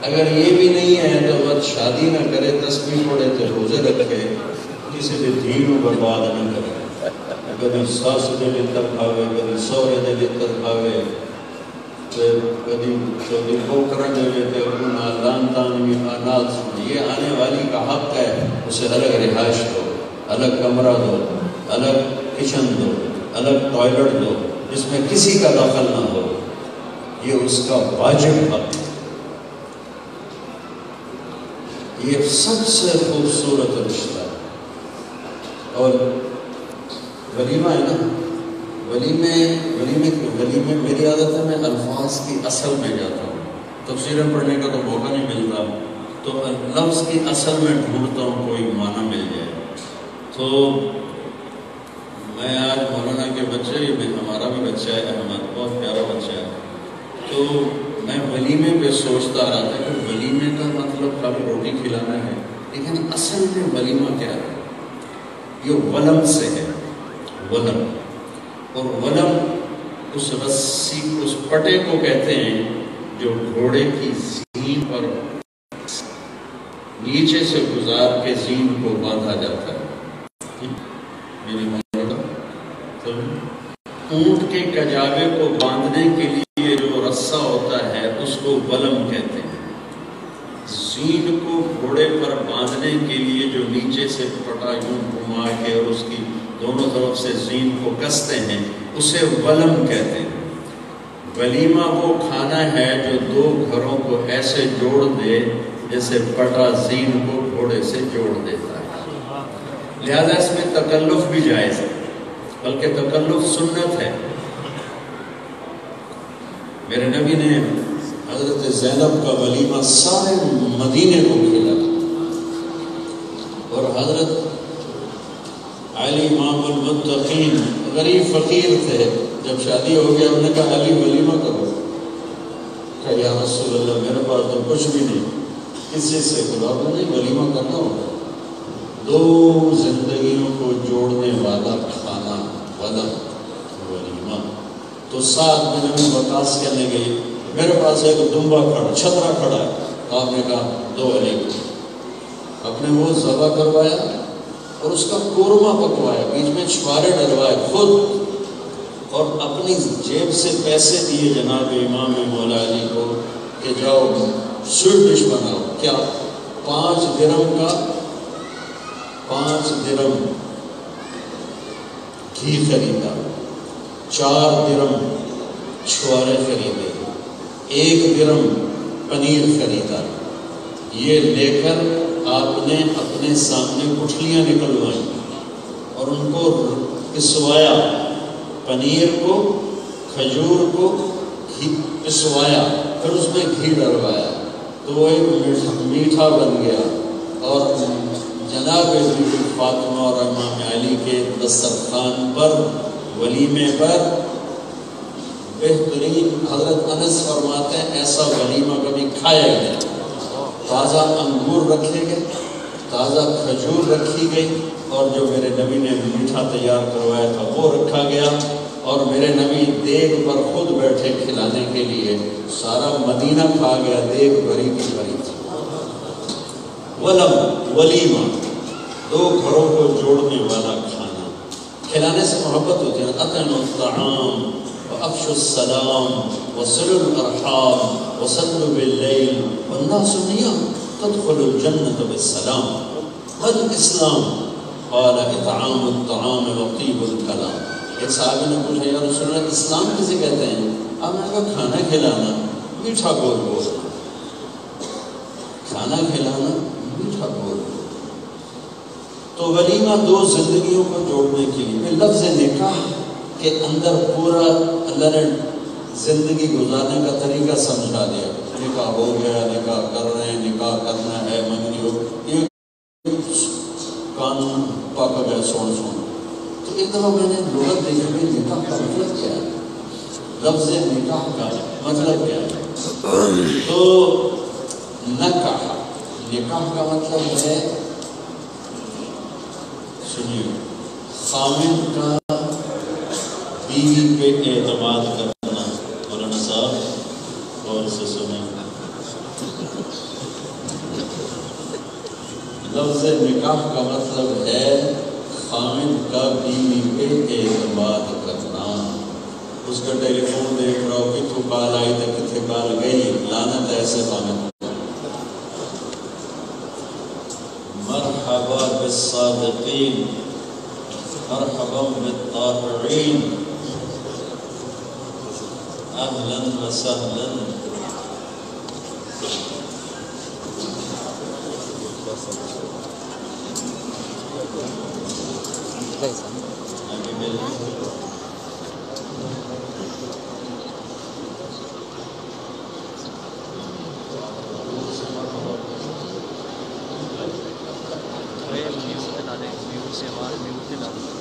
اگر یہ بھی نہیں ہے تو بس شادی نہ کرے، تسبیح پڑھے تو روزے رکھے، کسی بھی دین برباد نہ کرے، کبھی ساس دے لتر کھاوے، کبھی سورے دے لتر کھاوے، کبھی پوکرن دے لیتے اپنا لان تان بھی آنات سنے. یہ آنے والی کا حق ہے، اسے الگ رہائش دو، الگ کمرہ دو، الگ کچن دو، الگ ٹوائلٹ دو جس میں کسی کا دخل نہ ہو. یہ اس کا واجب حق ہے. یہ سب سے خوبصورت رشتہ ہے. اور ولیمہ ہے نا، ولیمے میری عادت ہے، میں الفاظ کی اصل میں جاتا ہوں. تفسیریں پڑھنے کا تو موقع نہیں ملتا، تو لفظ کی اصل میں ڈھونڈتا ہوں کوئی معنی مل جائے. تو میں آج مولانا کے بچے، یہ ہمارا بھی بچہ ہے احمد، بہت پیارا بچہ ہے، تو میں ولیمے پہ سوچتا رہا تھا کہ ولیمے کا مطلب خالی روٹی کھلانا ہے، لیکن اصل میں ولیمہ کیا ہے؟ یہ ولم سے ہے، ولم. اور ولم اس رسی، اس پٹے کو کہتے ہیں جو گھوڑے کی زین پر نیچے سے گزار کے زین کو باندھا جاتا ہے. تو اونٹ کے کجاوے کو باندھنے کے لیے جو رسہ ہوتا ہے اس کو ولم کہتے ہیں. زین کو گھوڑے پر باندھنے کے لیے جو نیچے سے پٹا یوں گھما کے اور اس کی دونوں طرف سے زین کو کستے ہیں اسے ولم کہتے ہیں. ولیمہ وہ کھانا ہے جو دو گھروں کو ایسے جوڑ دے جیسے پٹا زین کو گھوڑے سے جوڑ دیتا ہے. لہذا اس میں تکلف بھی جائز ہے، بلکہ تکلف سنت ہے. میرے نبی نے حضرت زینب کا ولیمہ سارے مدینے کو کھلا، اور حضرت علی امام المتقین غریب فقیر تھے، جب شادی ہو گیا انہوں نے کہا علی ولیمہ کرو. کہ یا رسول اللہ میرے پاس تو کچھ بھی نہیں، کسی سے کھلاؤ نہیں، ولیمہ کرنا ہوگا. دو زندگیوں کو جوڑنے والا کھانا ولم، ولیمہ. تو سعد بن ابی وقاص کہنے گئی میرے پاس ایک دمبا کھڑا، چھترا کھڑا ہے. آپ نے کہا دو علی کو. اپنے وہ ذبح کروایا اور اس کا قورمہ پکوایا، بیچ میں چھوارے ڈلوائے خود، اور اپنی جیب سے پیسے دیے جناب امام مولا علی کو کہ جاؤ سویٹ ڈش بناؤ. کیا 5 درہم کا 5 درہم گھی خریدا، 4 درہم چھوارے خریدے، 1 درہم پنیر خریدا. یہ لے کر آپ نے اپنے سامنے گٹھلیاں نکلوائیں اور ان کو پسوایا، پنیر کو، کھجور کو پسوایا، پھر اس میں گھی ڈلوایا تو وہ ایک میٹھا بن گیا. اور جناب بی فاطمہ اور امام علی کے دسترخوان پر ولیمے پر بہترین، حضرت انس فرماتے ہیں ایسا ولیمہ کبھی کھایا گیا. تازہ انگور رکھے گئے، تازہ کھجور رکھی گئی، اور جو میرے نبی نے میٹھا تیار کروایا تھا وہ رکھا گیا. اور میرے نبی دیگ پر خود بیٹھے کھلانے کے لیے، سارا مدینہ کھا گیا، دیگ بھری کی بھری تھی. ولم، ولیمہ، دو گھروں کو جوڑنے والا کھانا. کھلانے سے محبت ہوتی ہے. اطعموا الطعام وافشوا السلام وصلوا الارحام وصلوا باللیل والناس نیام تدخلوا الجنة بالسلام. ما الاسلام؟ قال اطعام الطعام وطیب الکلام. ایک صحابی نے پوچھا یا رسول اللہ اسلام کسے کہتے ہیں؟ آپ نے کہا کھانا کھلانا، میٹھا بول بولنا. کھانا کھلانا، میٹھا بول بولنا. تو ولیمہ دو زندگیوں کو جوڑنے کے لیے. لفظ نکاح کے اندر پورا اللہ نے زندگی گزارنے کا طریقہ سمجھا دیا. نکاح ہو گیا، نکاح کر رہے ہیں، نکاح کرنا ہے، منگنی ہو، یہ قانون پاک گیا سون. تو ایک دفعہ میں نے لغت دیکھی کہ نکاح کا مطلب کیا ہے، لفظ نکاح کا مطلب کیا ہے. تو نکاح، نکاح کا مطلب ہے سنیے، خامن کا بیوی پہ اعتماد کرنا، مولانا صاحب غور سے سنیں، لفظ نکاح کا مطلب ہے خامن کا بیوی پہ اعتماد کرنا. اس کا ٹیلی فون دیکھ رہا ہو کہ تو کال آئی تو کتنے کال گئی، لعنت ایسے خامن. مرحبا بالصادقین، مرحبا بالطاہرین، اہلا وسہلا. میوٹ سے